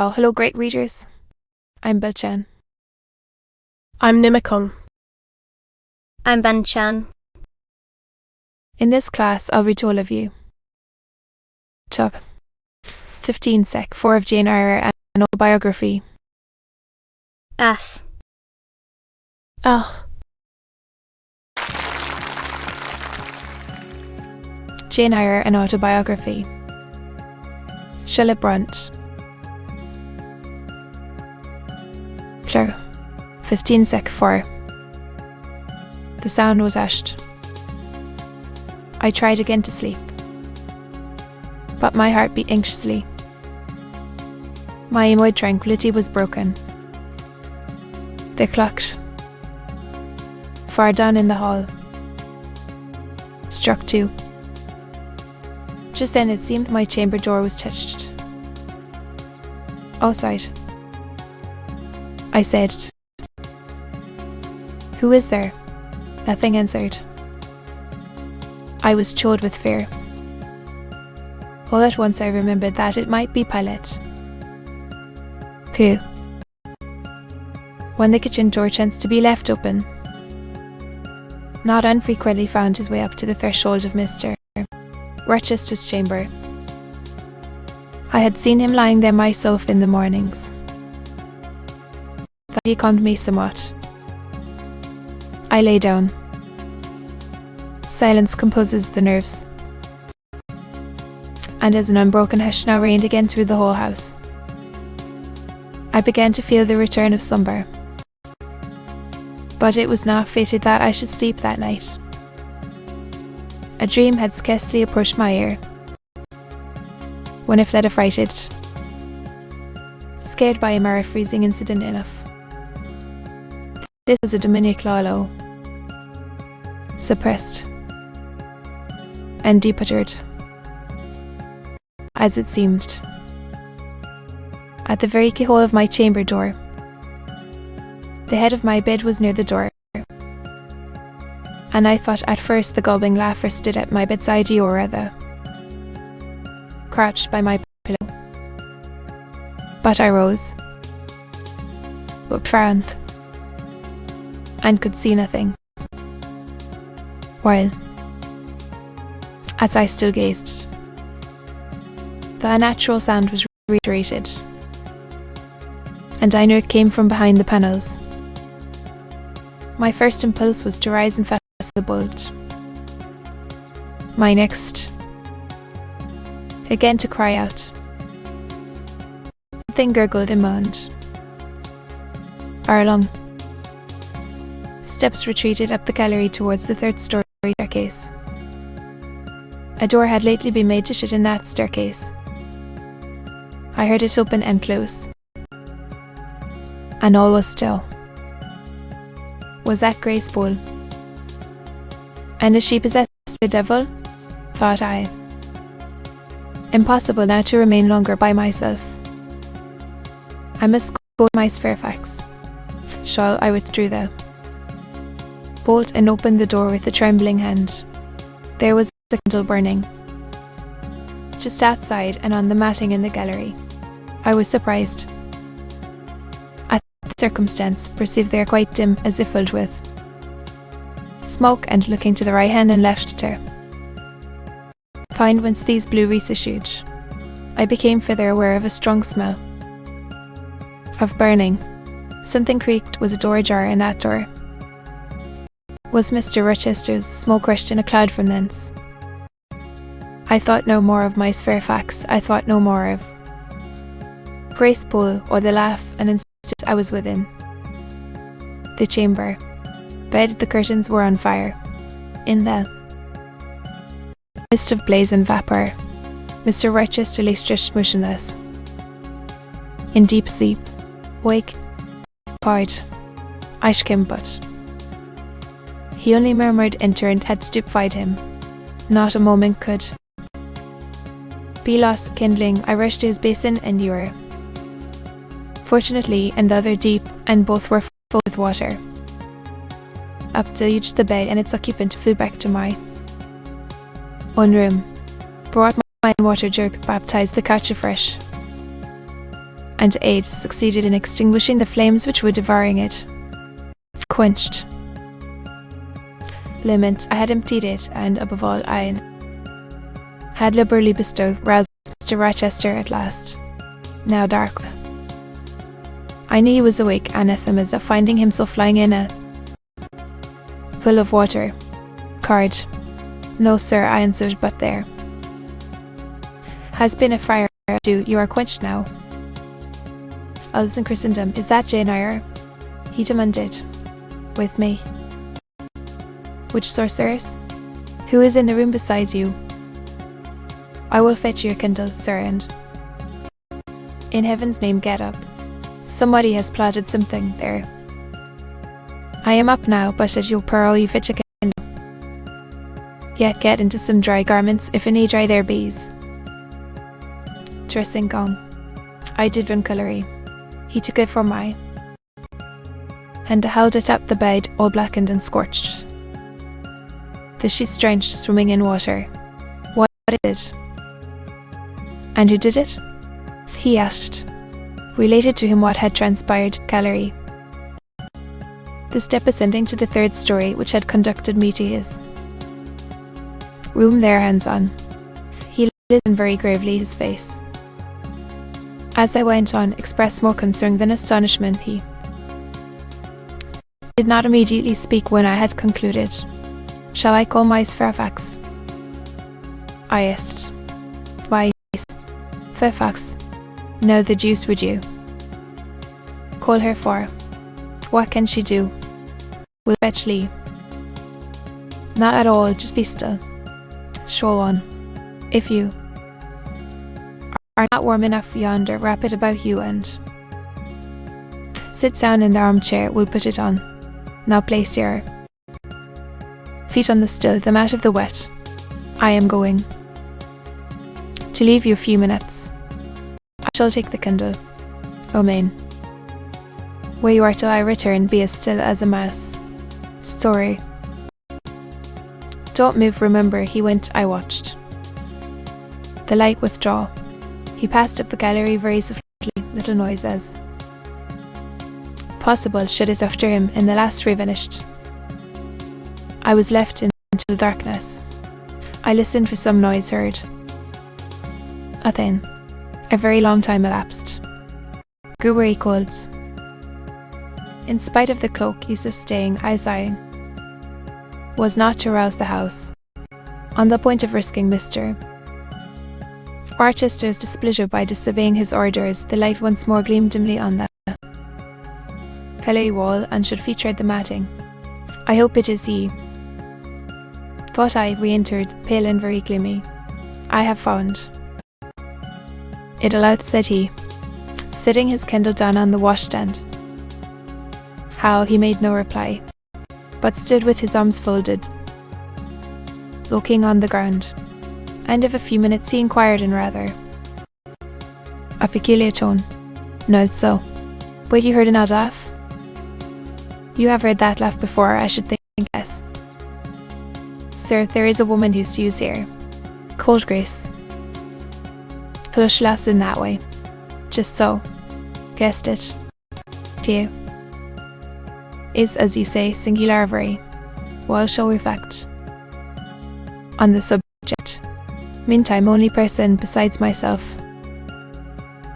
Oh, hello, great readers. I'm Belchan. I'm Nimikung. I'm Banchan. In this class, I'll read to all of you. Chap. 15 Sec. 4 of Jane Eyre and an Autobiography. As. Ah. Jane Eyre, an Autobiography. Brontë. Claire. 15 Sec. 4. The sound was hushed. I tried again to sleep, but my heart beat anxiously. My emoid tranquility was broken. They clucked. Far down in the hall. Struck 2. Just then it seemed my chamber door was touched. Outside. I said, "Who is there?" Nothing answered. I was chilled with fear. All at once I remembered that it might be Pilate, who, when the kitchen door chanced to be left open, not unfrequently found his way up to the threshold of Mr. Rochester's chamber. I had seen him lying there myself in the mornings. That he calmed me somewhat. I lay down. Silence composes the nerves. And as an unbroken hush now reigned again through the whole house, I began to feel the return of slumber. But it was not fated that I should sleep that night. A dream had scarcely approached my ear, when it fled affrighted, scared by a mere freezing incident enough. This was a Dominic Lalo, suppressed and deputtered, as it seemed, at the very keyhole of my chamber door. The head of my bed was near the door, and I thought at first the gobbling laugher stood at my bedside, or rather, crouched by my pillow. But I rose, looked round, and could see nothing. While, as I still gazed, the unnatural sound was reiterated, and I knew it came from behind the panels. My first impulse was to rise and fasten the bolt. My next, again to cry out. Something gurgled and moaned. Along. Steps retreated up the gallery towards the third-story staircase. A door had lately been made to shut in that staircase. I heard it open and close, and all was still. Was that grey spool? And is she possessed by the devil? Thought I. Impossible now to remain longer by myself. I must go to Miss Fairfax. Shall I withdrew the bolt and opened the door with a trembling hand. There was a candle burning, just outside and on the matting in the gallery. I was surprised. At the circumstance, perceived they are quite dim, as if filled with smoke, and looking to the right hand and left her, find whence these blue wreaths issued. I became further aware of a strong smell of burning. Something creaked. Was a door ajar in that door? Was Mr. Rochester's smoke rushed in a cloud from thence? I thought no more of Miss Fairfax. I thought no more of Grace Poole or the laugh, and insisted I was within the chamber. Bed, the curtains were on fire. In the mist of blaze and vapour, Mr. Rochester lay stretched motionless, in deep sleep. Wake, part, Ishkim, but he only murmured enter, and had stupefied him. Not a moment could be lost. Kindling, I rushed to his basin and ewer, fortunately, and the other deep, and both were full with water. Up to reach the bed, and its occupant flew back to my own room, brought my water jug, baptized the couch afresh, and aid succeeded in extinguishing the flames which were devouring it. Quenched. Lament, I had emptied it, and above all, I had liberally bestowed, roused Mr. Rochester at last. Now dark. I knew he was awake, anathemas of finding himself lying in a pool of water. Card. No, sir, I answered, but there has been a fire. You are quenched now. Alles in Christendom, is that Jane Eyre? He demanded. With me. Which sorceress? Who is in the room besides you? I will fetch you a candle, sir, and in heaven's name get up. Somebody has plotted something there. I am up now, but at your peril you fetch a candle. Yet get into some dry garments, if any dry there bees. Dressing gown. I did run colory. He took it from my and held it up the bed, all blackened and scorched. The sheets drenched, swimming in water. What is it? And who did it? He asked. Related to him what had transpired, gallery. The step ascending to the third story, which had conducted me to his room there, hands on. He listened very gravely, his face, as I went on, expressed more concern than astonishment. He did not immediately speak when I had concluded. Shall I call Miss Fairfax? I asked. Why, yes, Fairfax. No, the deuce would you. Call her for. What can she do? Will fetch Lee. Not at all, just be still. Show on. If you are not warm enough yonder, wrap it about you and sit down in the armchair, we'll put it on. Now place your feet on the stool, them out of the wet. I am going to leave you a few minutes. I shall take the candle. Amen. Where you are till I return, be as still as a mouse. Story. Don't move, remember, he went, I watched. The light withdraw. He passed up the gallery very softly, little noise as possible, shut it after him, and the last ray vanished. I was left in total darkness. I listened for some noise heard. Then, a very long time elapsed. Grew very cold. In spite of the cloak he sustained, as I was not to rouse the house. On the point of risking Mr. Rochester's displeasure by disobeying his orders, the light once more gleamed dimly on the gallery wall and should feature the matting. I hope it is he. Thought I, re-entered, pale and very gloomy. I have found it, Aloud, said he, setting his candle down on the washstand. How? He made no reply, but stood with his arms folded, looking on the ground. And of a few minutes he inquired in rather a peculiar tone. No, it's so. Wait, you heard an odd laugh? You have heard that laugh before, I should think, yes. Sir, there is a woman who stews here. Cold Grace. Flush lass in that way. Just so. Guessed it. Few. Is, as you say, singular very. Well, shall reflect on the subject. Meantime, only person besides myself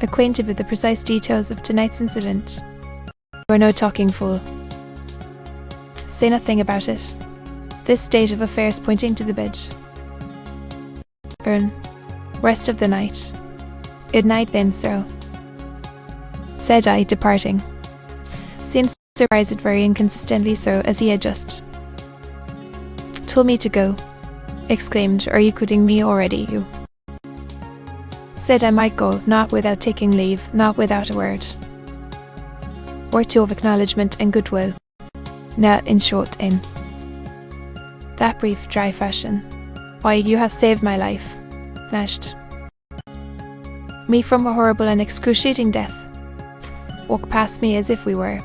acquainted with the precise details of tonight's incident. You are no talking fool. Say nothing about it. This state of affairs pointing to the bed. Rest of the night. Good night then, sir, said I, departing. Seemed surprised very inconsistently so, as he had just told me to go. Exclaimed, are you quitting me already, you? Said I might go, not without taking leave, not without a word or two of acknowledgement and goodwill. Now, in short, in that brief, dry fashion. Why, you have saved my life, snatched me from a horrible and excruciating death. Walked past me as if we were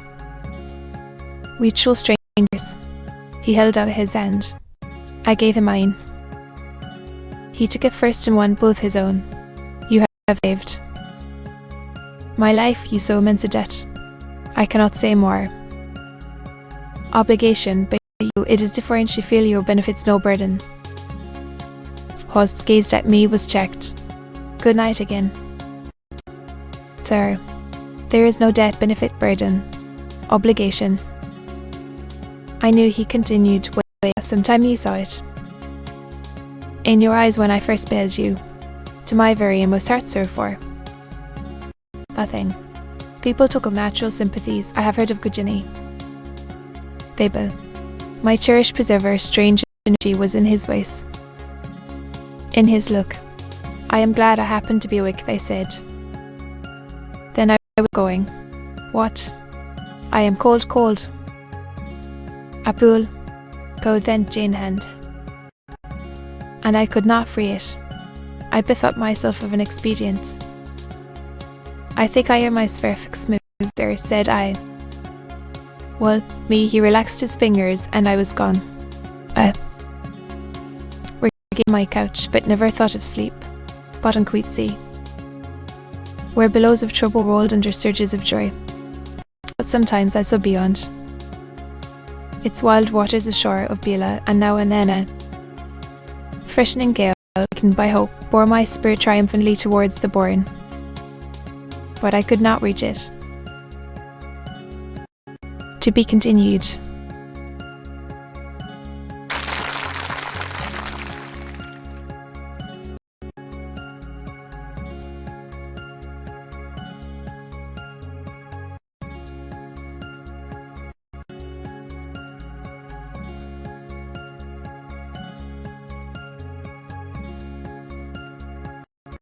mutual strangers. He held out his hand. I gave him mine. He took it first and won both his own. You have saved My life is so immense a debt. I cannot say more. Obligation, but you, it is different. You feel your benefits no burden. Host gazed at me, was checked. Good night again. Sir, there is no debt, benefit, burden, obligation. I knew, he continued. Well, sometime you saw it. In your eyes when I first beheld you, to my very inmost heart served for. Nothing. People talk of natural sympathies. I have heard of good Jenny. Babel. My cherished preserver, strange energy was in his voice, in his look. I am glad I happened to be awake, they said. Then I was going. What? I am cold. Abul, go then, Jane hand. And I could not free it. I bethought myself of an expedient. I think I hear my spherifex move, sir, said I. Well, me, he relaxed his fingers, and I was gone. Regained my couch, but never thought of sleep. But on Queet Sea, where billows of trouble rolled under surges of joy. But sometimes I saw beyond its wild waters ashore of Bela, and now and then a freshening gale, wakened by hope, bore my spirit triumphantly towards the bourne. But I could not reach it. To be continued.